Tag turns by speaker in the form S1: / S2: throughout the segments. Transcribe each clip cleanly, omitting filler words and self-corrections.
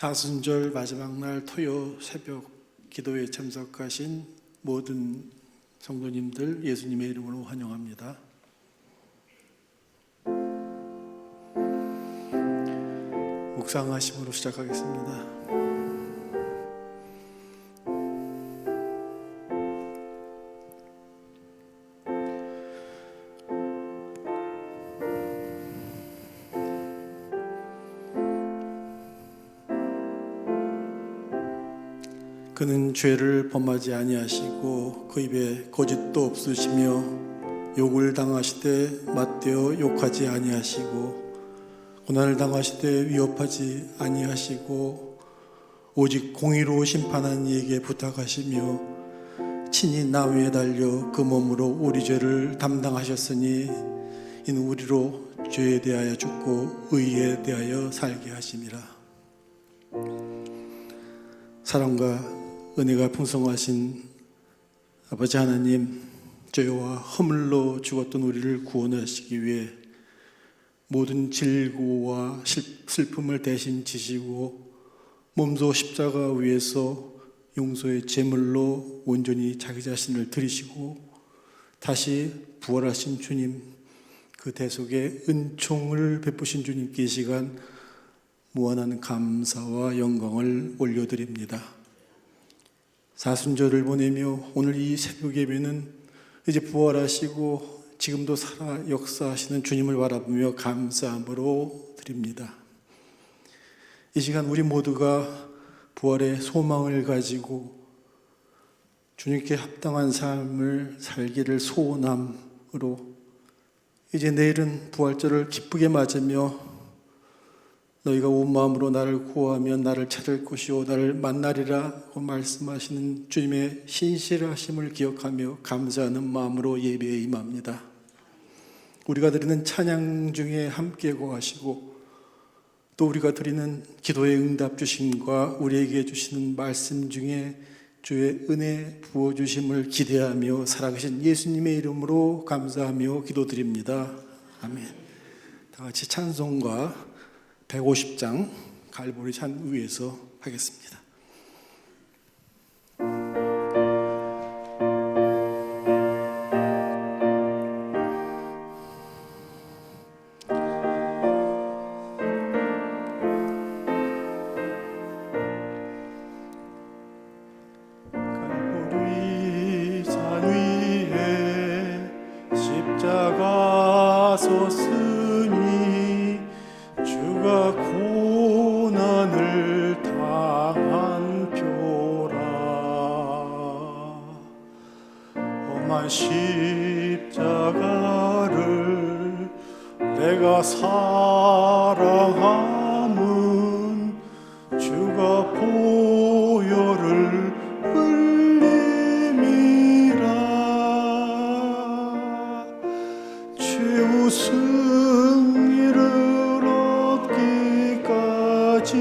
S1: 사순절 마지막 날 토요 새벽 기도에 참석하신 모든 성도님들 예수님의 이름으로 환영합니다. 묵상하심으로 시작하겠습니다. 그는 죄를 범하지 아니하시고 그 입에 거짓도 없으시며 욕을 당하시되 맞대어 욕하지 아니하시고 고난을 당하시되 위협하지 아니하시고 오직 공의로 심판한 이에게 부탁하시며 친히 나무에 달려 그 몸으로 우리 죄를 담당하셨으니 이는 우리로 죄에 대하여 죽고 의에 대하여 살게 하심이라. 사랑과 은혜가 풍성하신 아버지 하나님, 죄와 허물로 죽었던 우리를 구원하시기 위해 모든 질고와 슬픔을 대신 지시고 몸소 십자가 위에서 용서의 제물로 온전히 자기 자신을 드리시고 다시 부활하신 주님, 그 대속의 은총을 베푸신 주님께 이 시간 무한한 감사와 영광을 올려드립니다. 사순절을 보내며 오늘 이 새벽 예배는 이제 부활하시고 지금도 살아 역사하시는 주님을 바라보며 감사함으로 드립니다. 이 시간 우리 모두가 부활의 소망을 가지고 주님께 합당한 삶을 살기를 소원함으로 이제 내일은 부활절을 기쁘게 맞으며 너희가 온 마음으로 나를 구하면 나를 찾을 것이요 나를 만나리라고 말씀하시는 주님의 신실하심을 기억하며 감사하는 마음으로 예배에 임합니다. 우리가 드리는 찬양 중에 함께 거하시고 또 우리가 드리는 기도의 응답 주심과 우리에게 주시는 말씀 중에 주의 은혜 부어주심을 기대하며 살아계신 예수님의 이름으로 감사하며 기도드립니다. 아멘. 다 같이 찬송가 150장 갈보리 산 위에서 하겠습니다. 갈보리 산 위에 십자가 섰으니 주가 고난을 당한 표라. 험한 십자가를 내가 사랑함은 주가 보혈을 흘림이라. 죄우 승리를 얻기까지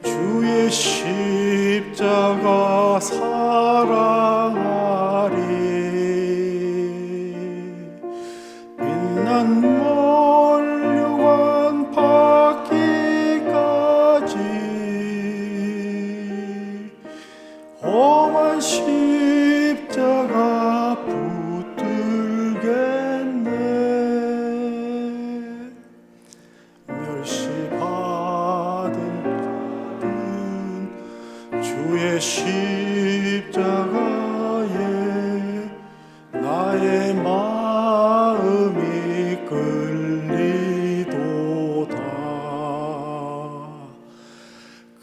S1: 주의 십자가 사랑하리. 빛난 멀류관 받기까지 험한 십자가 붙들겠네. 멸시받은 주의 십자가에 나의 마음이 끌리도다.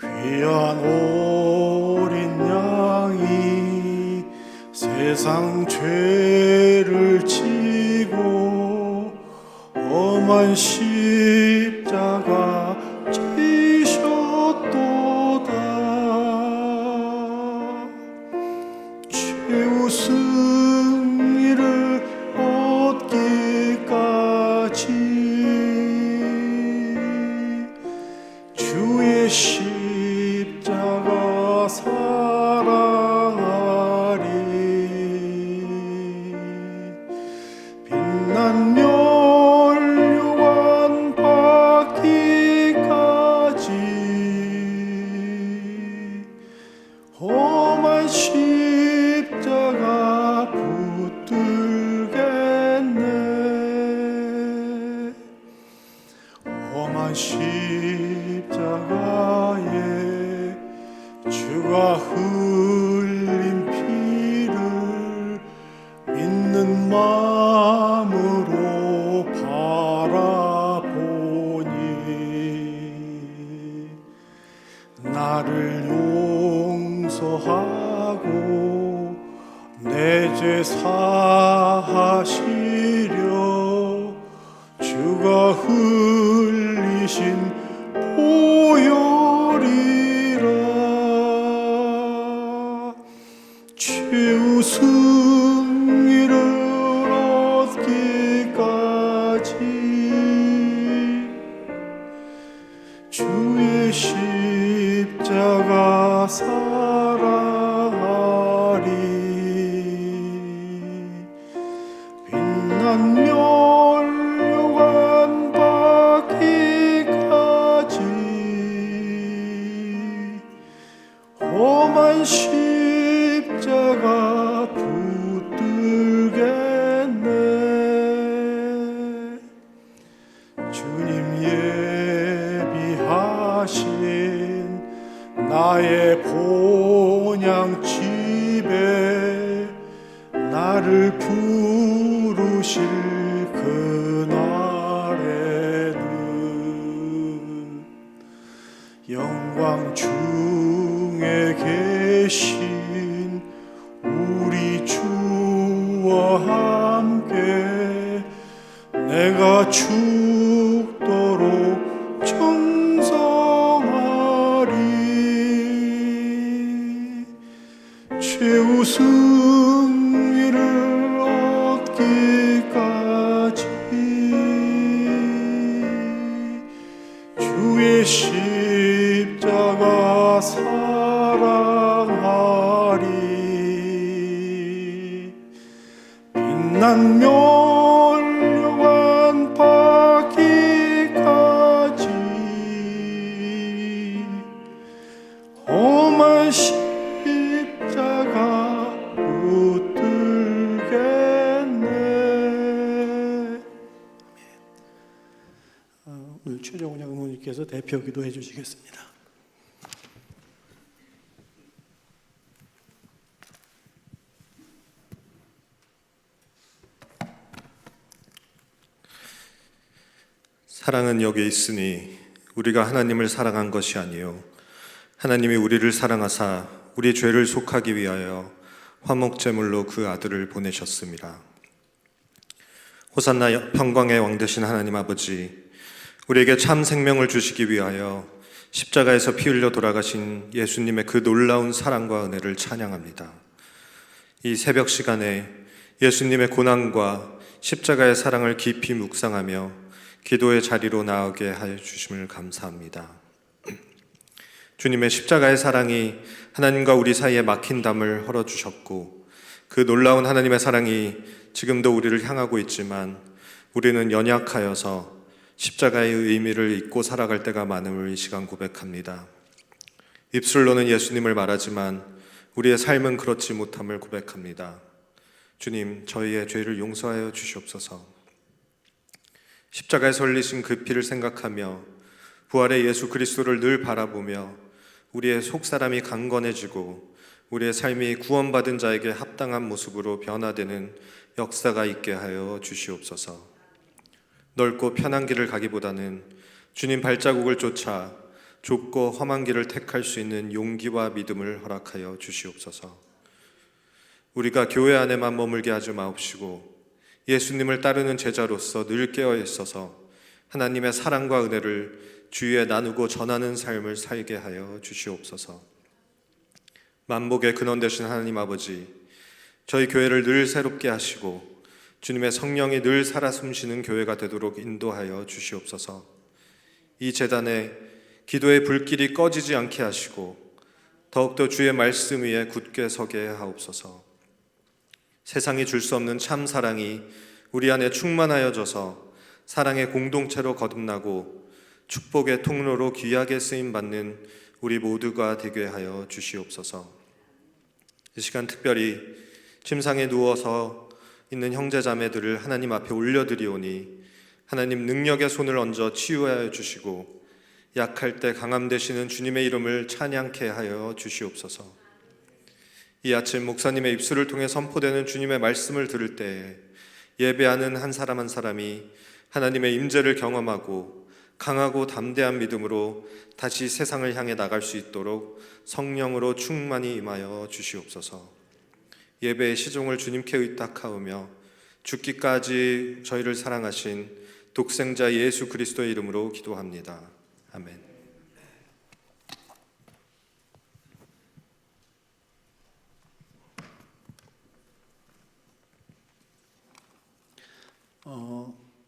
S1: 귀한 어린 양이 세상 죄를 지고 험한 십자가 지셨도다. 죄우 승리를 얻기까지 주의 십자가 사랑하리. 빛난 멸류관 받기까지 험한 십자가 붙들겠네. 험한 십자가에 주가 흘린 피를 믿는 마음으로 바라보니 용서하고 내 죄 사하시려 주가 흘리신 보혈이라. 최후 승리를 얻기까지 주의 십자가 사랑하리. 빛난 멸류관 받기까지 험한 십자가 붙들겠네. 주님 예비하신 나의 본향 집에 나를 부르실 그날에는 영광 중에 계신 우리 주와 함께 내가 죽도록 정성하리. 최후 승리를 얻기까지 주의 십자가 사랑하리. 빛난 멸류관 받기까지 험한 십자가 붙들겠네. 오늘 최정훈 장로님께서 대표 기도해 주시겠습니다.
S2: 사랑은 여기 있으니 우리가 하나님을 사랑한 것이 아니요 하나님이 우리를 사랑하사 우리 죄를 속하기 위하여 화목제물로 그 아들을 보내셨습니다. 호산나 평강의 왕 되신 하나님 아버지, 우리에게 참 생명을 주시기 위하여 십자가에서 피 흘려 돌아가신 예수님의 그 놀라운 사랑과 은혜를 찬양합니다. 이 새벽 시간에 예수님의 고난과 십자가의 사랑을 깊이 묵상하며 기도의 자리로 나오게 하여 주심을 감사합니다. 주님의 십자가의 사랑이 하나님과 우리 사이에 막힌 담을 헐어주셨고, 그 놀라운 하나님의 사랑이 지금도 우리를 향하고 있지만 우리는 연약하여서 십자가의 의미를 잊고 살아갈 때가 많음을 이 시간 고백합니다. 입술로는 예수님을 말하지만 우리의 삶은 그렇지 못함을 고백합니다. 주님, 저희의 죄를 용서하여 주시옵소서. 십자가에 흘리신 그 피를 생각하며 부활의 예수 그리스도를 늘 바라보며 우리의 속사람이 강건해지고 우리의 삶이 구원받은 자에게 합당한 모습으로 변화되는 역사가 있게 하여 주시옵소서. 넓고 편한 길을 가기보다는 주님 발자국을 쫓아 좁고 험한 길을 택할 수 있는 용기와 믿음을 허락하여 주시옵소서. 우리가 교회 안에만 머물게 하지 마옵시고 예수님을 따르는 제자로서 늘 깨어 있어서 하나님의 사랑과 은혜를 주위에 나누고 전하는 삶을 살게 하여 주시옵소서. 만복의 근원 되신 하나님 아버지, 저희 교회를 늘 새롭게 하시고 주님의 성령이 늘 살아 숨쉬는 교회가 되도록 인도하여 주시옵소서. 이 제단에 기도의 불길이 꺼지지 않게 하시고 더욱더 주의 말씀 위에 굳게 서게 하옵소서. 세상이 줄 수 없는 참 사랑이 우리 안에 충만하여져서 사랑의 공동체로 거듭나고 축복의 통로로 귀하게 쓰임받는 우리 모두가 되게 하여 주시옵소서. 이 시간 특별히 침상에 누워서 있는 형제자매들을 하나님 앞에 올려드리오니 하나님 능력의 손을 얹어 치유하여 주시고 약할 때 강함 되시는 주님의 이름을 찬양케 하여 주시옵소서. 이 아침 목사님의 입술을 통해 선포되는 주님의 말씀을 들을 때 예배하는 한 사람이 하나님의 임재를 경험하고 강하고 담대한 믿음으로 다시 세상을 향해 나갈 수 있도록 성령으로 충만히 임하여 주시옵소서. 예배의 시종을 주님께 의탁하오며 죽기까지 저희를 사랑하신 독생자 예수 그리스도의 이름으로 기도합니다. 아멘.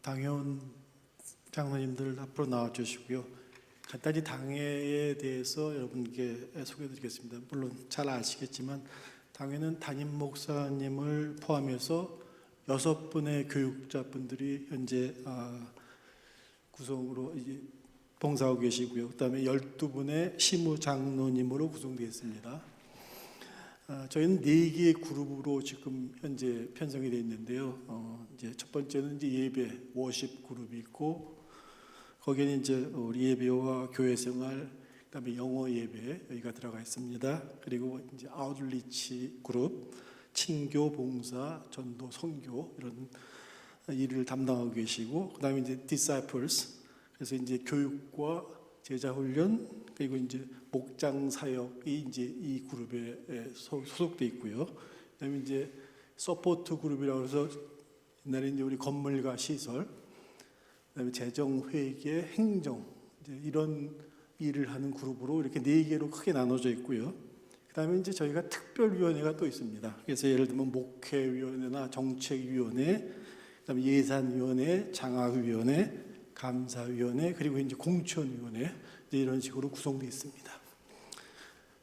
S1: 당회원 장로님들 앞으로 나와주시고요. 간단히 당회에 대해서 여러분께 소개해드리겠습니다. 물론 잘 아시겠지만 당회는 담임 목사님을 포함해서 6분의 교육자분들이 현재 구성으로 이제 봉사하고 계시고요. 그다음에 12분의 시무장로님으로 구성되어 있습니다. 저희는 4개의 그룹으로 지금 현재 편성이 되어 있는데요. 이제 첫 번째는 이제 예배 워십 그룹이 있고, 거기에는 이제 우리 예배와 교회 생활, 그다음에 영어 예배 여기가 들어가 있습니다. 그리고 이제 아웃리치 그룹, 친교, 봉사, 전도, 선교 이런 일을 담당하고 계시고, 그다음에 이제 disciples, 그래서 이제 교육과 제자 훈련, 그리고 이제 목장 사역이 이제 이 그룹에 소속돼 있고요. 그다음에 이제 서포트 그룹이라고 해서 옛날에 이제 우리 건물과 시설, 그다음에 재정, 회계, 행정 이제 이런 일을 하는 그룹으로 이렇게 4개로 크게 나눠져 있고요. 그다음에 이제 저희가 특별위원회가 또 있습니다. 그래서 예를 들면 목회위원회나 정책위원회, 그다음에 예산위원회, 장학위원회, 감사위원회, 그리고 이제 공천위원회 이제 이런 식으로 구성되어 있습니다.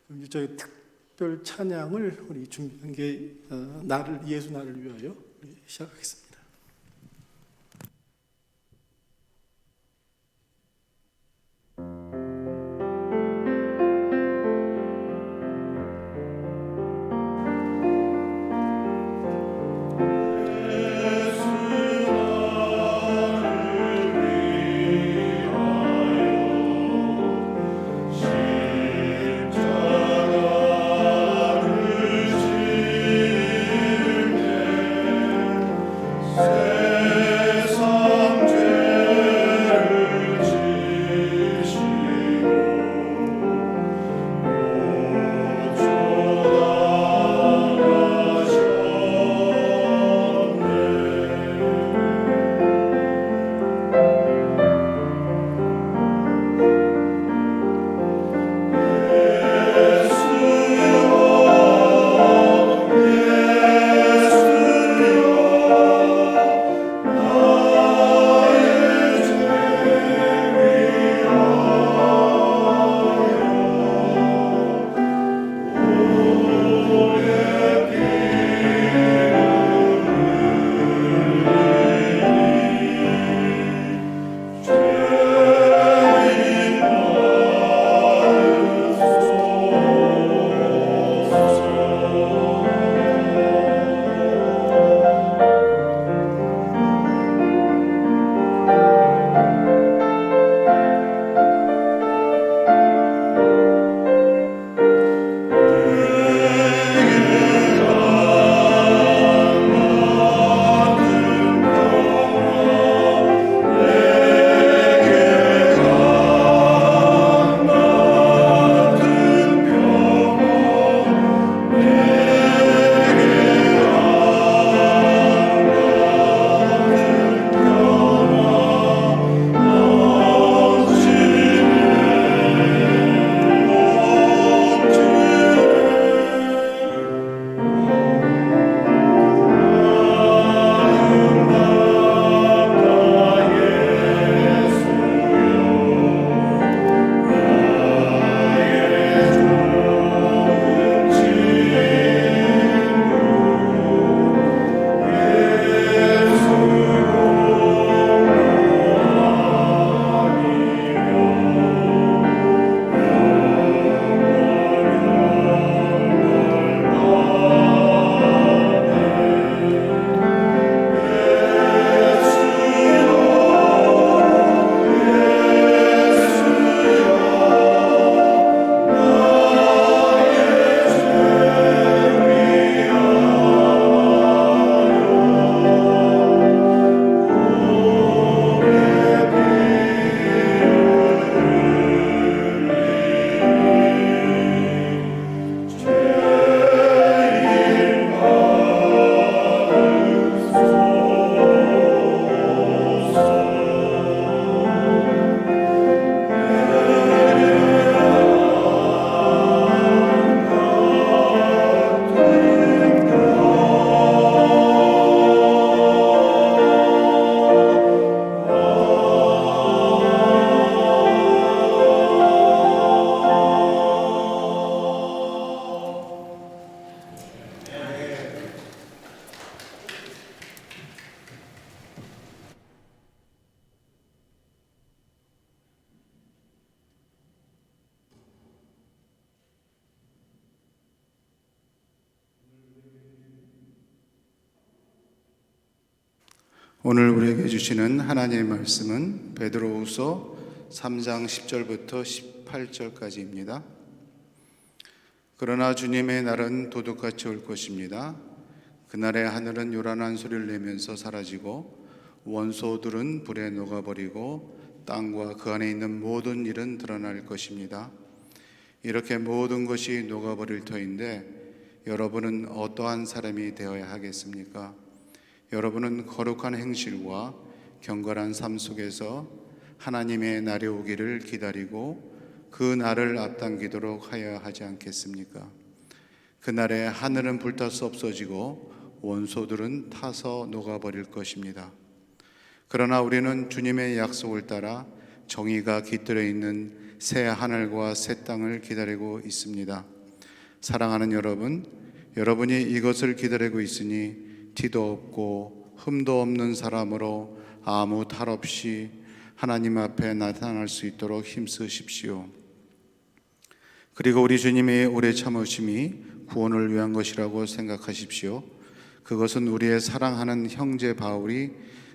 S1: 그럼 이제 저희 특별 찬양을 우리 준비한 게 나를 예수 나를 위하여 시작하겠습니다.
S3: 오늘 우리에게 주시는 하나님의 말씀은 베드로후서 3장 10절부터 18절까지입니다. 그러나 주님의 날은 도둑같이 올 것입니다. 그날에 하늘은 요란한 소리를 내면서 사라지고 원소들은 불에 녹아버리고 땅과 그 안에 있는 모든 일은 드러날 것입니다. 이렇게 모든 것이 녹아버릴 터인데 여러분은 어떠한 사람이 되어야 하겠습니까? 여러분은 거룩한 행실과 경건한 삶 속에서 하나님의 날이 오기를 기다리고 그 날을 앞당기도록 하여야 하지 않겠습니까? 그날에 하늘은 불타서 없어지고 원소들은 타서 녹아버릴 것입니다. 그러나 우리는 주님의 약속을 따라 정의가 깃들어 있는 새 하늘과 새 땅을 기다리고 있습니다. 사랑하는 여러분, 여러분이 이것을 기다리고 있으니 티도 없고 흠도 없는 사람으로 아무 탈 없이 하나님 앞에 나타날 수 있도록 힘쓰십시오. 그리고 우리 주님의 오래 참으심이 구원을 위한 것이라고 생각하십시오. 그것은 우리의 사랑하는 형제 바울이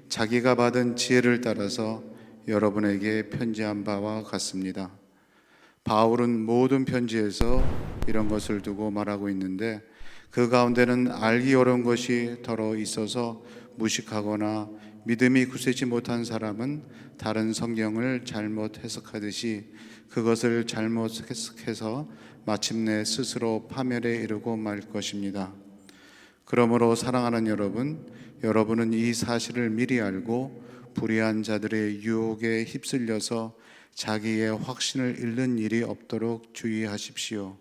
S3: 자기가 받은 지혜를 따라서 여러분에게 편지한 바와 같습니다. 바울은 모든 편지에서 이런 것을 두고 말하고 있는데 그 가운데는 알기 어려운 것이 더러 있어서 무식하거나 믿음이 굳세지 못한 사람은 다른 성경을 잘못 해석하듯이 그것을 잘못 해석해서 마침내 스스로 파멸에 이르고 말 것입니다. 그러므로 사랑하는 여러분, 여러분은 이 사실을 미리 알고 불의한 자들의 유혹에 휩쓸려서 자기의 확신을 잃는 일이 없도록 주의하십시오.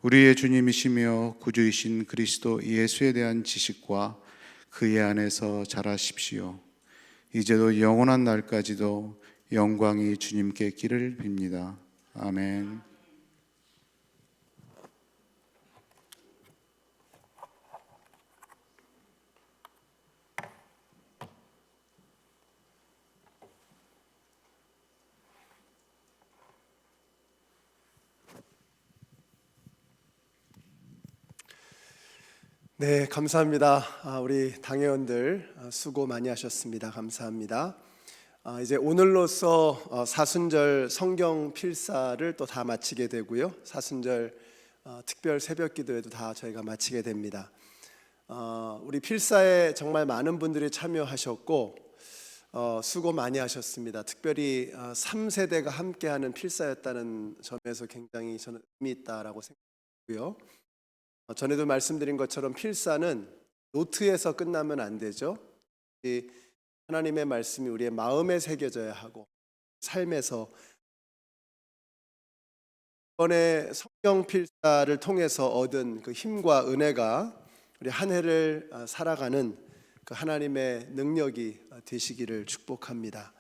S3: 우리의 주님이시며 구주이신 그리스도 예수에 대한 지식과 그의 안에서 자라십시오. 이제도 영원한 날까지도 영광이 주님께 있기를 빕니다. 아멘.
S4: 네, 감사합니다. 우리 당회원들 수고 많이 하셨습니다. 감사합니다. 이제 오늘로써 사순절 성경 필사를 또 다 마치게 되고요. 사순절 특별 새벽 기도회도 다 저희가 마치게 됩니다. 우리 필사에 정말 많은 분들이 참여하셨고 수고 많이 하셨습니다. 특별히 3세대가 함께하는 필사였다는 점에서 굉장히 저는 의미 있다라고 생각하고요. 전에도 말씀드린 것처럼 필사는 노트에서 끝나면 안 되죠. 하나님의 말씀이 우리의 마음에 새겨져야 하고 삶에서 이번에 성경 필사를 통해서 얻은 그 힘과 은혜가 우리 한 해를 살아가는 그 하나님의 능력이 되시기를 축복합니다.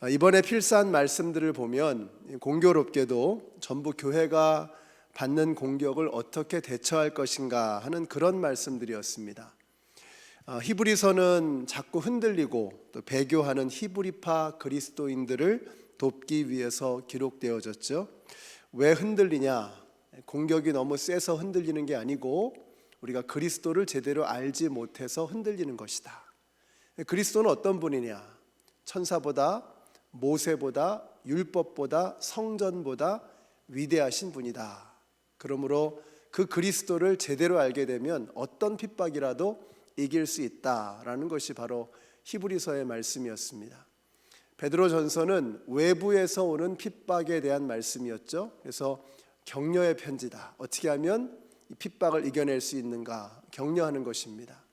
S4: 이번에 필사한 말씀들을 보면 공교롭게도 전부 교회가 받는 공격을 어떻게 대처할 것인가 하는 그런 말씀들이었습니다. 히브리서는 자꾸 흔들리고 또 배교하는 히브리파 그리스도인들을 돕기 위해서 기록되어졌죠. 왜 흔들리냐? 공격이 너무 세서 흔들리는 게 아니고 우리가 그리스도를 제대로 알지 못해서 흔들리는 것이다. 그리스도는 어떤 분이냐? 천사보다 모세보다 율법보다 성전보다 위대하신 분이다. 그러므로 그 그리스도를 제대로 알게 되면 어떤 핍박이라도 이길 수 있다라는 것이 바로 히브리서의 말씀이었습니다. 베드로전서는 외부에서 오는 핍박에 대한 말씀이었죠. 그래서 격려의 편지다. 어떻게 하면 이 핍박을 이겨낼 수 있는가 격려하는 것입니다.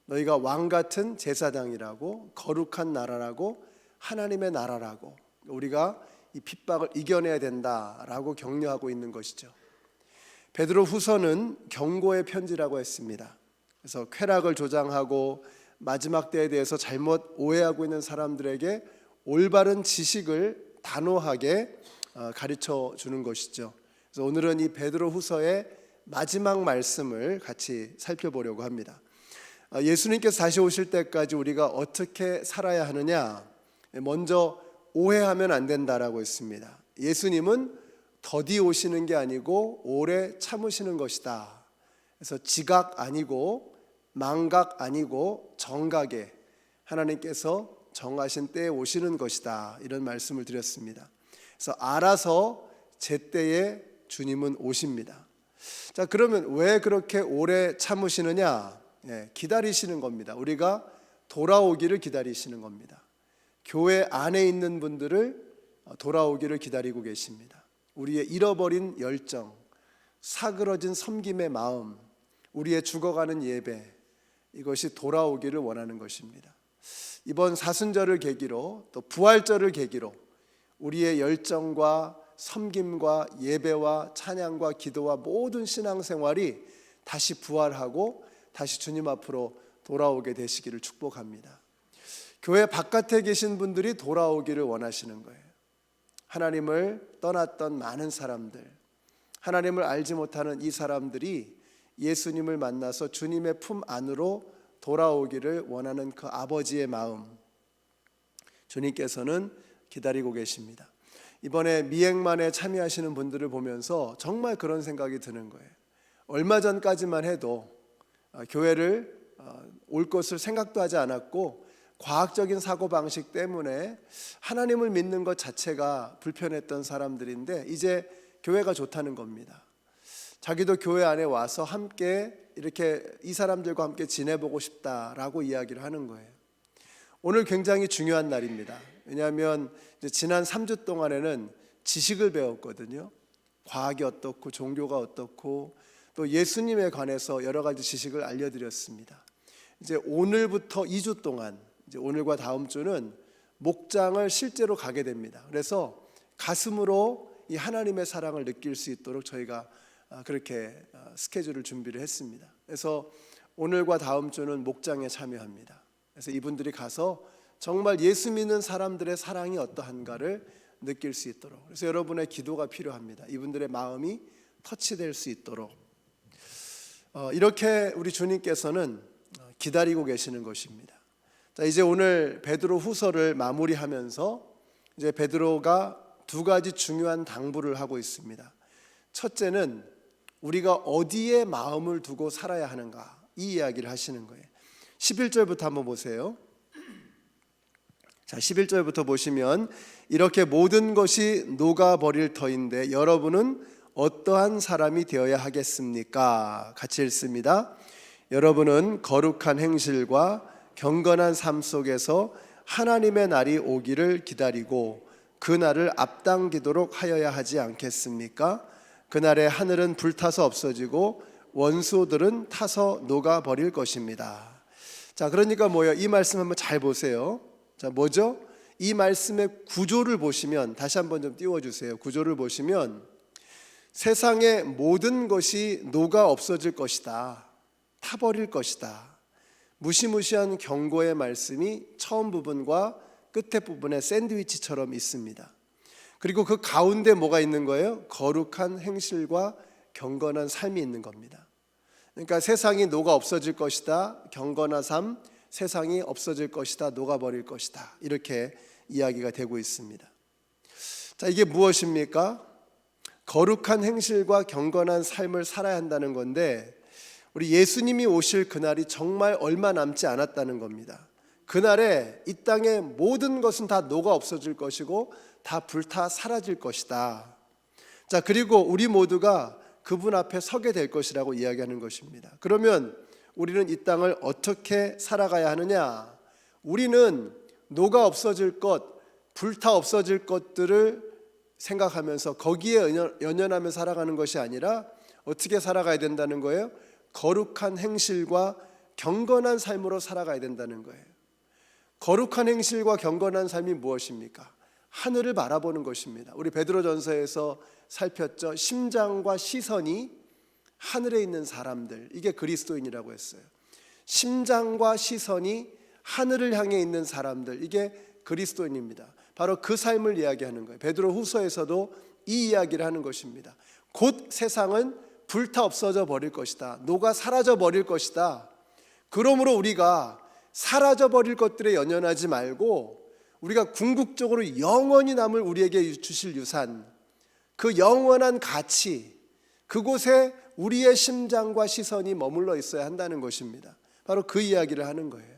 S4: 너희가 왕 같은 제사장이라고 거룩한 나라라고 하나님의 나라라고 우리가 이 핍박을 이겨내야 된다라고 격려하고 있는 것이죠. 베드로 후서는 경고의 편지라고 했습니다. 그래서 쾌락을 조장하고 마지막 때에 대해서 잘못 오해하고 있는 사람들에게 올바른 지식을 단호하게 가르쳐 주는 것이죠. 그래서 오늘은 이 베드로 후서의 마지막 말씀을 같이 살펴보려고 합니다. 예수님께서 다시 오실 때까지 우리가 어떻게 살아야 하느냐? 먼저 오해하면 안 된다라고 했습니다. 예수님은 더디 오시는 게 아니고 오래 참으시는 것이다. 그래서 지각 아니고 망각 아니고 정각에 하나님께서 정하신 때에 오시는 것이다, 이런 말씀을 드렸습니다. 그래서 알아서 제때에 주님은 오십니다. 자, 그러면 왜 그렇게 오래 참으시느냐? 기다리시는 겁니다. 우리가 돌아오기를 기다리시는 겁니다. 교회 안에 있는 분들을 돌아오기를 기다리고 계십니다. 우리의 잃어버린 열정, 사그러진 섬김의 마음, 우리의 죽어가는 예배, 이것이 돌아오기를 원하는 것입니다. 이번 사순절을 계기로 또 부활절을 계기로 우리의 열정과 섬김과 예배와 찬양과 기도와 모든 신앙생활이 다시 부활하고 다시 주님 앞으로 돌아오게 되시기를 축복합니다. 교회 바깥에 계신 분들이 돌아오기를 원하시는 거예요. 하나님을 떠났던 많은 사람들, 하나님을 알지 못하는 이 사람들이 예수님을 만나서 주님의 품 안으로 돌아오기를 원하는 그 아버지의 마음, 주님께서는 기다리고 계십니다. 이번에 미행만에 참여하시는 분들을 보면서 정말 그런 생각이 드는 거예요. 얼마 전까지만 해도 교회를 올 것을 생각도 하지 않았고 과학적인 사고방식 때문에 하나님을 믿는 것 자체가 불편했던 사람들인데 이제 교회가 좋다는 겁니다. 자기도 교회 안에 와서 함께 이렇게 이 사람들과 함께 지내보고 싶다라고 이야기를 하는 거예요. 오늘 굉장히 중요한 날입니다. 왜냐하면 이제 지난 3주 동안에는 지식을 배웠거든요. 과학이 어떻고 종교가 어떻고 또 예수님에 관해서 여러 가지 지식을 알려드렸습니다. 이제 오늘부터 2주 동안, 이제 오늘과 다음 주는 목장을 실제로 가게 됩니다. 그래서 가슴으로 이 하나님의 사랑을 느낄 수 있도록 저희가 그렇게 스케줄을 준비를 했습니다. 그래서 오늘과 다음 주는 목장에 참여합니다. 그래서 이분들이 가서 정말 예수 믿는 사람들의 사랑이 어떠한가를 느낄 수 있도록, 그래서 여러분의 기도가 필요합니다. 이분들의 마음이 터치될 수 있도록 이렇게 우리 주님께서는 기다리고 계시는 것입니다. 자, 이제 오늘 베드로 후서를 마무리하면서 이제 베드로가 두 가지 중요한 당부를 하고 있습니다. 첫째는 우리가 어디에 마음을 두고 살아야 하는가, 이 이야기를 하시는 거예요. 11절부터 한번 보세요. 자, 11절부터 보시면 이렇게 모든 것이 녹아버릴 터인데 여러분은 어떠한 사람이 되어야 하겠습니까? 같이 읽습니다. 여러분은 거룩한 행실과 경건한 삶 속에서 하나님의 날이 오기를 기다리고 그 날을 앞당기도록 하여야 하지 않겠습니까? 그날에 하늘은 불타서 없어지고 원수들은 타서 녹아버릴 것입니다. 자, 그러니까 뭐예요? 이 말씀 한번 잘 보세요. 자, 뭐죠? 이 말씀의 구조를 보시면, 다시 한번 좀 띄워주세요. 구조를 보시면 세상의 모든 것이 녹아 없어질 것이다, 타버릴 것이다, 무시무시한 경고의 말씀이 처음 부분과 끝에 부분에 샌드위치처럼 있습니다. 그리고 그 가운데 뭐가 있는 거예요? 거룩한 행실과 경건한 삶이 있는 겁니다. 그러니까 세상이 녹아 없어질 것이다, 경건한 삶, 세상이 없어질 것이다, 녹아버릴 것이다, 이렇게 이야기가 되고 있습니다. 자, 이게 무엇입니까? 거룩한 행실과 경건한 삶을 살아야 한다는 건데 우리 예수님이 오실 그날이 정말 얼마 남지 않았다는 겁니다. 그날에 이 땅의 모든 것은 다 녹아 없어질 것이고 다 불타 사라질 것이다. 자, 그리고 우리 모두가 그분 앞에 서게 될 것이라고 이야기하는 것입니다. 그러면 우리는 이 땅을 어떻게 살아가야 하느냐? 우리는 녹아 없어질 것, 불타 없어질 것들을 생각하면서 거기에 연연하며 살아가는 것이 아니라 어떻게 살아가야 된다는 거예요? 거룩한 행실과 경건한 삶으로 살아가야 된다는 거예요. 거룩한 행실과 경건한 삶이 무엇입니까? 하늘을 바라보는 것입니다. 우리 베드로전서에서 살폈죠. 심장과 시선이 하늘에 있는 사람들, 이게 그리스도인이라고 했어요. 심장과 시선이 하늘을 향해 있는 사람들, 이게 그리스도인입니다. 바로 그 삶을 이야기하는 거예요. 베드로 후서에서도 이 이야기를 하는 것입니다. 곧 세상은 불타 없어져 버릴 것이다, 녹아 사라져 버릴 것이다. 그러므로 우리가 사라져 버릴 것들에 연연하지 말고 우리가 궁극적으로 영원히 남을 우리에게 주실 유산, 그 영원한 가치, 그곳에 우리의 심장과 시선이 머물러 있어야 한다는 것입니다. 바로 그 이야기를 하는 거예요.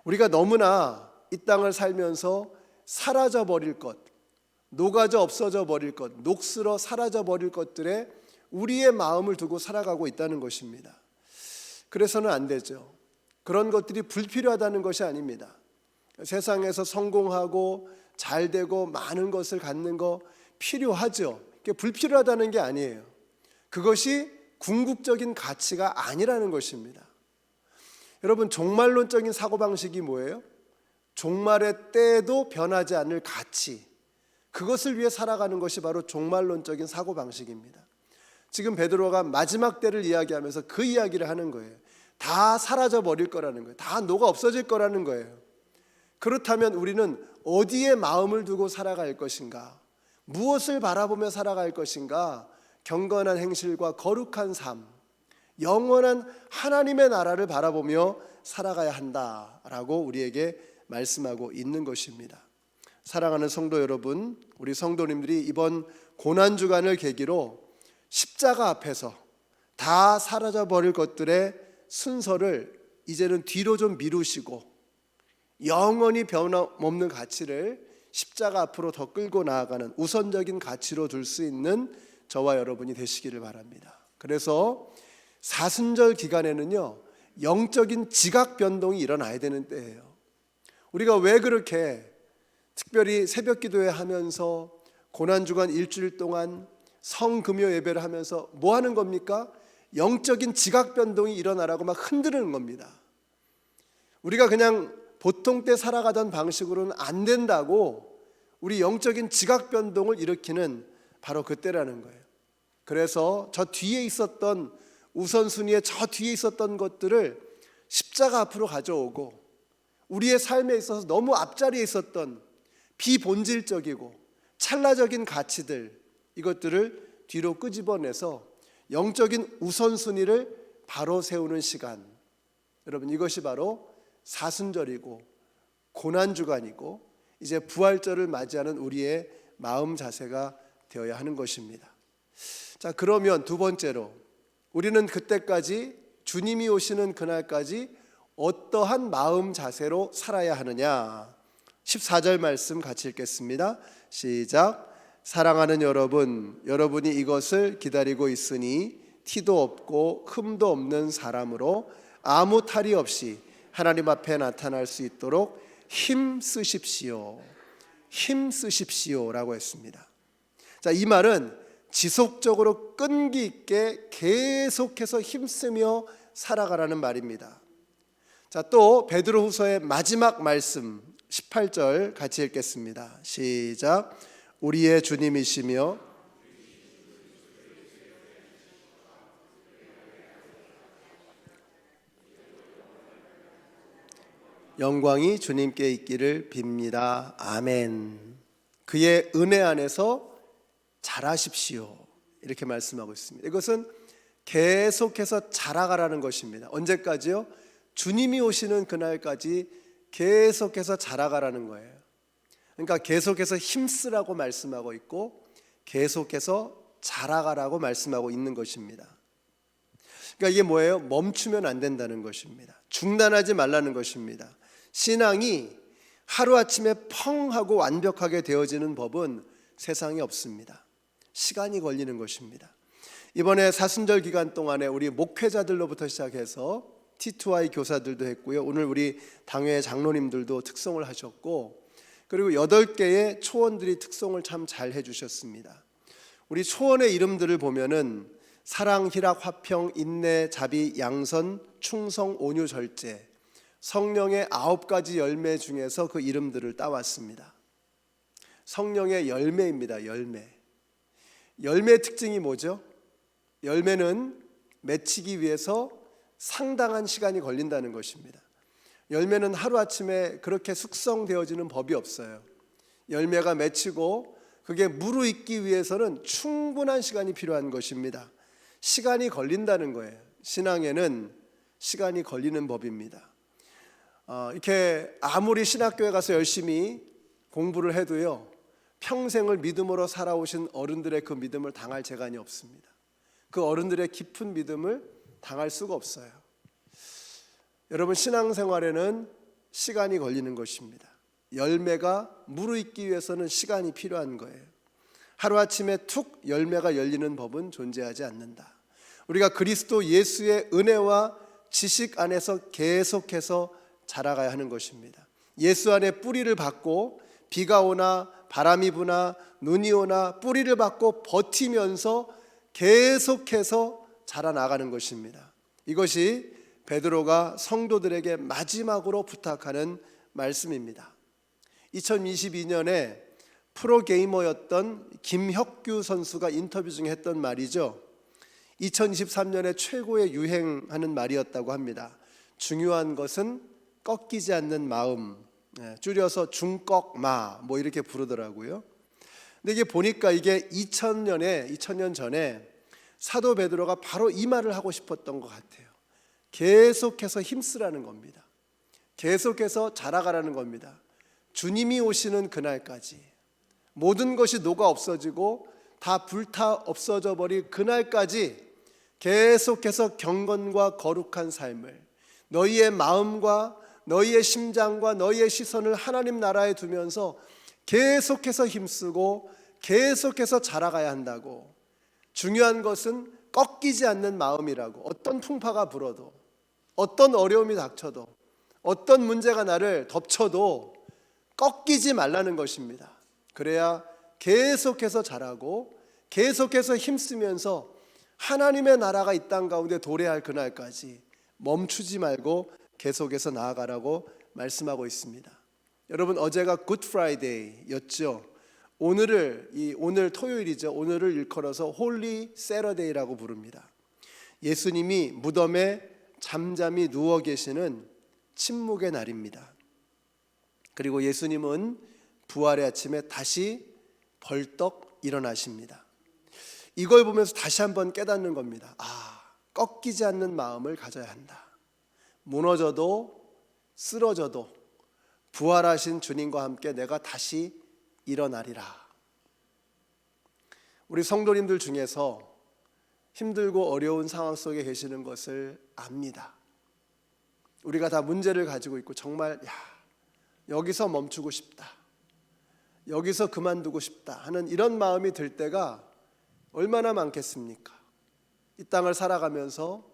S4: 우리가 너무나 이 땅을 살면서 사라져 버릴 것, 녹아져 없어져 버릴 것, 녹슬어 사라져 버릴 것들에 우리의 마음을 두고 살아가고 있다는 것입니다. 그래서는 안 되죠. 그런 것들이 불필요하다는 것이 아닙니다. 세상에서 성공하고 잘 되고 많은 것을 갖는 거 필요하죠. 그게 불필요하다는 게 아니에요. 그것이 궁극적인 가치가 아니라는 것입니다. 여러분, 종말론적인 사고방식이 뭐예요? 종말의 때에도 변하지 않을 가치, 그것을 위해 살아가는 것이 바로 종말론적인 사고방식입니다. 지금 베드로가 마지막 때를 이야기하면서 그 이야기를 하는 거예요. 다 사라져 버릴 거라는 거예요. 다 녹아 없어질 거라는 거예요. 그렇다면 우리는 어디에 마음을 두고 살아갈 것인가? 무엇을 바라보며 살아갈 것인가? 경건한 행실과 거룩한 삶, 영원한 하나님의 나라를 바라보며 살아가야 한다라고 우리에게 말씀하고 있는 것입니다. 사랑하는 성도 여러분, 우리 성도님들이 이번 고난주간을 계기로 십자가 앞에서 다 사라져 버릴 것들의 순서를 이제는 뒤로 좀 미루시고 영원히 변함없는 가치를 십자가 앞으로 더 끌고 나아가는 우선적인 가치로 둘 수 있는 저와 여러분이 되시기를 바랍니다. 그래서 사순절 기간에는요, 영적인 지각 변동이 일어나야 되는 때예요. 우리가 왜 그렇게 특별히 새벽 기도회 하면서 고난주간 일주일 동안 성금요 예배를 하면서 뭐 하는 겁니까? 영적인 지각 변동이 일어나라고 막 흔드는 겁니다. 우리가 그냥 보통 때 살아가던 방식으로는 안 된다고 우리 영적인 지각 변동을 일으키는 바로 그때라는 거예요. 그래서 저 뒤에 있었던 우선순위에 저 뒤에 있었던 것들을 십자가 앞으로 가져오고 우리의 삶에 있어서 너무 앞자리에 있었던 비본질적이고 찰나적인 가치들, 이것들을 뒤로 끄집어내서 영적인 우선순위를 바로 세우는 시간, 여러분, 이것이 바로 사순절이고 고난주간이고 이제 부활절을 맞이하는 우리의 마음 자세가 되어야 하는 것입니다. 자, 그러면 두 번째로 우리는 그때까지, 주님이 오시는 그날까지 어떠한 마음 자세로 살아야 하느냐? 14절 말씀 같이 읽겠습니다. 시작. 사랑하는 여러분, 여러분이 이것을 기다리고 있으니 티도 없고 흠도 없는 사람으로 아무 탈이 없이 하나님 앞에 나타날 수 있도록 힘쓰십시오. 힘쓰십시오라고 했습니다. 자, 이 말은 지속적으로 끈기 있게 계속해서 힘쓰며 살아가라는 말입니다. 자, 또 베드로후서의 마지막 말씀 18절 같이 읽겠습니다. 시작. 우리의 주님이시며 영광이 주님께 있기를 빕니다. 아멘. 그의 은혜 안에서 자라십시오. 이렇게 말씀하고 있습니다. 이것은 계속해서 자라가라는 것입니다. 언제까지요? 주님이 오시는 그날까지 계속해서 자라가라는 거예요. 그러니까 계속해서 힘쓰라고 말씀하고 있고 계속해서 자라가라고 말씀하고 있는 것입니다. 그러니까 이게 뭐예요? 멈추면 안 된다는 것입니다. 중단하지 말라는 것입니다. 신앙이 하루아침에 펑 하고 완벽하게 되어지는 법은 세상에 없습니다. 시간이 걸리는 것입니다. 이번에 사순절 기간 동안에 우리 목회자들로부터 시작해서 T2I 교사들도 했고요. 오늘 우리 당회 장로님들도 특송을 하셨고, 그리고 8개의 초원들이 특송을 참 잘 해주셨습니다. 우리 초원의 이름들을 보면은 사랑, 희락, 화평, 인내, 자비, 양선, 충성, 온유, 절제, 성령의 9가지 열매 중에서 그 이름들을 따왔습니다. 성령의 열매입니다. 열매. 열매의 특징이 뭐죠? 열매는 맺히기 위해서 상당한 시간이 걸린다는 것입니다. 열매는 하루아침에 그렇게 숙성되어지는 법이 없어요. 열매가 맺히고 그게 무르익기 위해서는 충분한 시간이 필요한 것입니다. 시간이 걸린다는 거예요. 신앙에는 시간이 걸리는 법입니다. 이렇게 아무리 신학교에 가서 열심히 공부를 해도요, 평생을 믿음으로 살아오신 어른들의 그 믿음을 당할 재간이 없습니다. 그 어른들의 깊은 믿음을 당할 수가 없어요. 여러분, 신앙생활에는 시간이 걸리는 것입니다. 열매가 무르익기 위해서는 시간이 필요한 거예요. 하루아침에 툭 열매가 열리는 법은 존재하지 않는다. 우리가 그리스도 예수의 은혜와 지식 안에서 계속해서 자라가야 하는 것입니다. 예수 안에 뿌리를 받고 비가 오나 바람이 부나 눈이 오나 뿌리를 받고 버티면서 계속해서 자라나가는 것입니다. 이것이 베드로가 성도들에게 마지막으로 부탁하는 말씀입니다. 2022년에 프로게이머였던 김혁규 선수가 인터뷰 중에 했던 말이죠. 2023년에 최고의 유행하는 말이었다고 합니다. 중요한 것은 꺾이지 않는 마음, 줄여서 중꺾마 뭐 이렇게 부르더라고요. 근데 이게 보니까 이게 2000년 전에 사도 베드로가 바로 이 말을 하고 싶었던 것 같아요. 계속해서 힘쓰라는 겁니다. 계속해서 자라가라는 겁니다. 주님이 오시는 그날까지 모든 것이 녹아 없어지고 다 불타 없어져 버릴 그날까지 계속해서 경건과 거룩한 삶을, 너희의 마음과 너희의 심장과 너희의 시선을 하나님 나라에 두면서 계속해서 힘쓰고 계속해서 자라가야 한다고. 중요한 것은 꺾이지 않는 마음이라고. 어떤 풍파가 불어도, 어떤 어려움이 닥쳐도, 어떤 문제가 나를 덮쳐도 꺾이지 말라는 것입니다. 그래야 계속해서 자라고 계속해서 힘쓰면서 하나님의 나라가 이 땅 가운데 도래할 그날까지 멈추지 말고 계속해서 나아가라고 말씀하고 있습니다. 여러분, 어제가 굿 프라이데이였죠. 오늘 토요일이죠. 오늘을 일컬어서 홀리 세러데이라고 부릅니다. 예수님이 무덤에 잠잠히 누워 계시는 침묵의 날입니다. 그리고 예수님은 부활의 아침에 다시 벌떡 일어나십니다. 이걸 보면서 다시 한번 깨닫는 겁니다. 꺾이지 않는 마음을 가져야 한다. 무너져도 쓰러져도 부활하신 주님과 함께 내가 다시 일어나리라. 우리 성도님들 중에서 힘들고 어려운 상황 속에 계시는 것을 압니다. 우리가 다 문제를 가지고 있고 정말 여기서 멈추고 싶다, 여기서 그만두고 싶다 하는 이런 마음이 들 때가 얼마나 많겠습니까? 이 땅을 살아가면서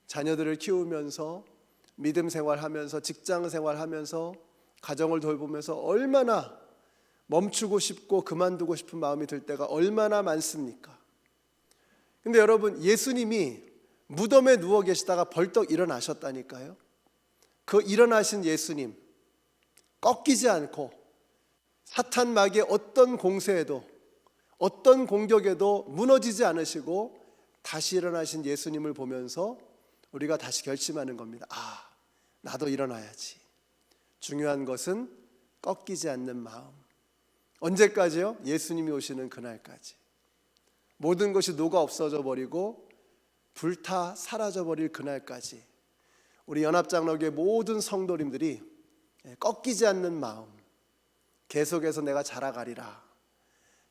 S4: 자녀들을 키우면서 믿음 생활하면서 직장 생활하면서 가정을 돌보면서 얼마나 멈추고 싶고 그만두고 싶은 마음이 들 때가 얼마나 많습니까? 근데 여러분, 예수님이 무덤에 누워 계시다가 벌떡 일어나셨다니까요. 그 일어나신 예수님, 꺾이지 않고 사탄 마귀의 어떤 공세에도 어떤 공격에도 무너지지 않으시고 다시 일어나신 예수님을 보면서 우리가 다시 결심하는 겁니다. 나도 일어나야지. 중요한 것은 꺾이지 않는 마음. 언제까지요? 예수님이 오시는 그날까지. 모든 것이 녹아 없어져 버리고 불타 사라져 버릴 그날까지 우리 연합장로교회 모든 성도님들이 꺾이지 않는 마음, 계속해서 내가 자라가리라,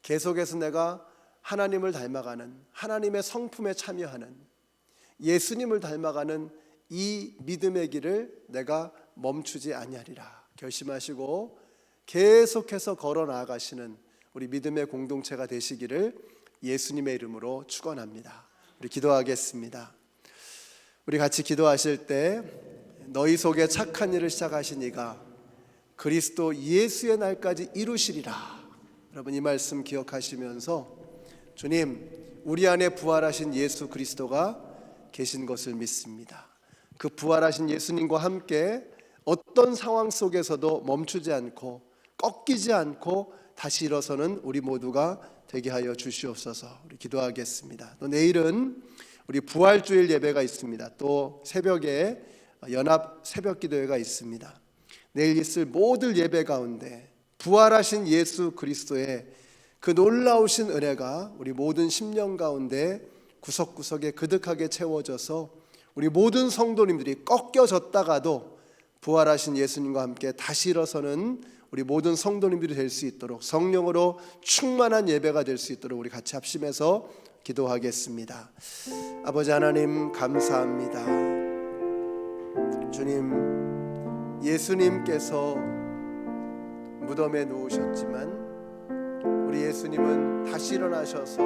S4: 계속해서 내가 하나님을 닮아가는, 하나님의 성품에 참여하는, 예수님을 닮아가는 이 믿음의 길을 내가 멈추지 아니하리라 결심하시고 계속해서 걸어 나아가시는 우리 믿음의 공동체가 되시기를 예수님의 이름으로 축원합니다. 우리 기도하겠습니다. 우리 같이 기도하실 때 너희 속에 착한 일을 시작하신 이가 그리스도 예수의 날까지 이루시리라. 여러분, 이 말씀 기억하시면서 주님, 우리 안에 부활하신 예수 그리스도가 계신 것을 믿습니다. 그 부활하신 예수님과 함께 어떤 상황 속에서도 멈추지 않고 꺾이지 않고 다시 일어서는 우리 모두가 되게 하여 주시옵소서. 우리 기도하겠습니다. 또 내일은 우리 부활주일 예배가 있습니다. 또 새벽에 연합 새벽 기도회가 있습니다. 내일 있을 모든 예배 가운데 부활하신 예수 그리스도의 그 놀라우신 은혜가 우리 모든 심령 가운데 구석구석에 그득하게 채워져서 우리 모든 성도님들이 꺾여졌다가도 부활하신 예수님과 함께 다시 일어서는 우리 모든 성도님들이 될 수 있도록 성령으로 충만한 예배가 될 수 있도록 우리 같이 합심해서 기도하겠습니다. 아버지 하나님, 감사합니다. 주님, 예수님께서 무덤에 누우셨지만 우리 예수님은 다시 일어나셔서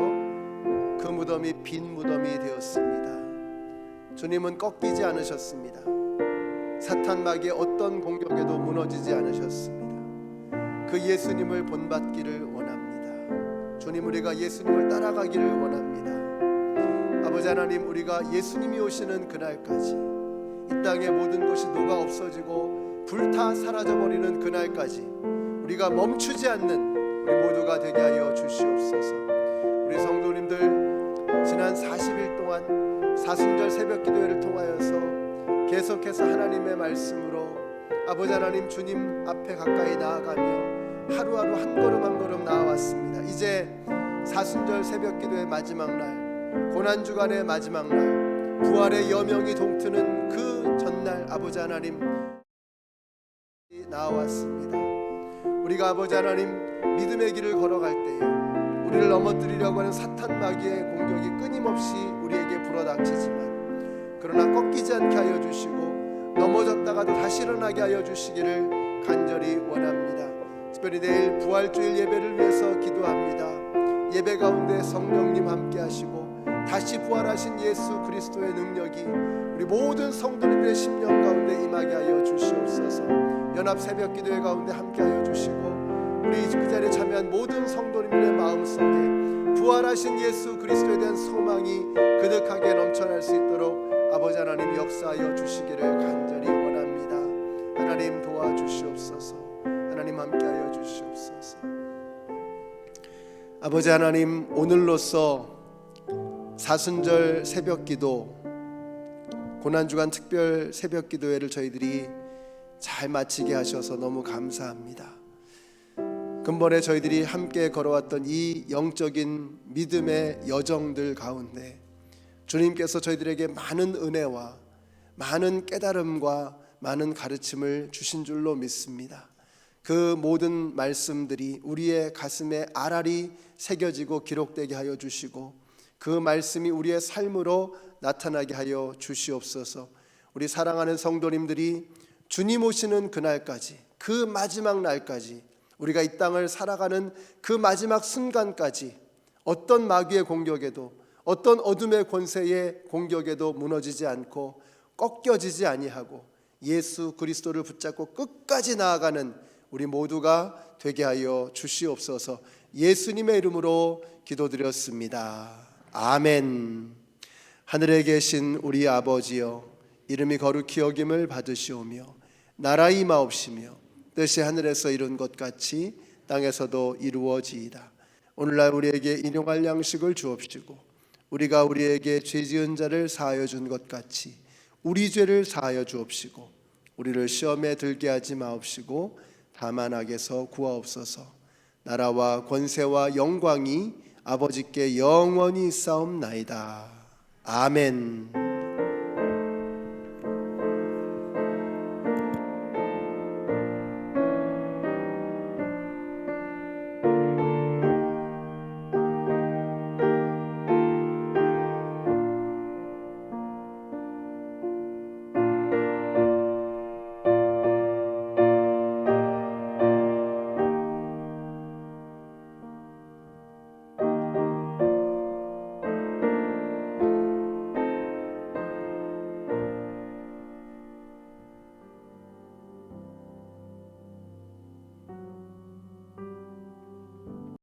S4: 그 무덤이 빈 무덤이 되었습니다. 주님은 꺾이지 않으셨습니다. 사탄 마귀의 어떤 공격에도 무너지지 않으셨습니다. 그 예수님을 본받기를 원합니다. 주님, 우리가 예수님을 따라가기를 원합니다. 아버지 하나님, 우리가 예수님이 오시는 그날까지, 이 땅의 모든 것이 녹아 없어지고 불타 사라져버리는 그날까지 우리가 멈추지 않는 우리 모두가 되게 하여 주시옵소서. 우리 성도님들 지난 40일 동안 사순절 새벽 기도회를 통하여서 계속해서 하나님의 말씀으로 아버지 하나님 주님 앞에 가까이 나아가며 하루하루 한 걸음 한 걸음 나아왔습니다. 이제 사순절 새벽 기도의 마지막 날, 고난주간의 마지막 날, 부활의 여명이 동트는 그 전날 아버지 하나님 나아왔습니다. 우리가 아버지 하나님 믿음의 길을 걸어갈 때에 우리를 넘어뜨리려고 하는 사탄 마귀의 공격이 끊임없이 우리에게 불어닥치지만 그러나 꺾이지 않게 하여 주시고 넘어졌다가도 다시 일어나게 하여 주시기를 간절히 원합니다. 특별히 내일 부활주일 예배를 위해서 기도합니다. 예배 가운데 성령님 함께 하시고 다시 부활하신 예수 그리스도의 능력이 우리 모든 성도님들의 심령 가운데 임하게 하여 주시옵소서. 연합 새벽 기도회 가운데 함께 하여 주시고 우리 그 자리에 참여한 모든 성도님들의 마음속에 부활하신 예수 그리스도에 대한 소망이 그득하게 넘쳐날 수 있도록 아버지 하나님 역사하여 주시기를 간절히 원합니다. 하나님 도와주시옵소서. 하나님 함께하여 주시옵소서. 아버지 하나님, 오늘로써 사순절 새벽기도 고난주간 특별 새벽기도회를 저희들이 잘 마치게 하셔서 너무 감사합니다. 근본에 저희들이 함께 걸어왔던 이 영적인 믿음의 여정들 가운데 주님께서 저희들에게 많은 은혜와 많은 깨달음과 많은 가르침을 주신 줄로 믿습니다. 그 모든 말씀들이 우리의 가슴에 알알이 새겨지고 기록되게 하여 주시고 그 말씀이 우리의 삶으로 나타나게 하여 주시옵소서. 우리 사랑하는 성도님들이 주님 오시는 그날까지, 그 마지막 날까지, 우리가 이 땅을 살아가는 그 마지막 순간까지 어떤 마귀의 공격에도 어떤 어둠의 권세의 공격에도 무너지지 않고 꺾여지지 아니하고 예수 그리스도를 붙잡고 끝까지 나아가는 우리 모두가 되게 하여 주시옵소서. 예수님의 이름으로 기도드렸습니다. 아멘. 하늘에 계신 우리 아버지여, 이름이 거룩히 여김을 받으시오며 나라 임하옵시며 뜻이 하늘에서 이룬 것 같이 땅에서도 이루어지이다. 오늘날 우리에게 일용할 양식을 주옵시고 우리가 우리에게 죄 지은 자를 사하여 준 것 같이 우리 죄를 사하여 주옵시고 우리를 시험에 들게 하지 마옵시고 다만 악에서 구하옵소서. 나라와 권세와 영광이 아버지께 영원히 있사옵나이다. 아멘.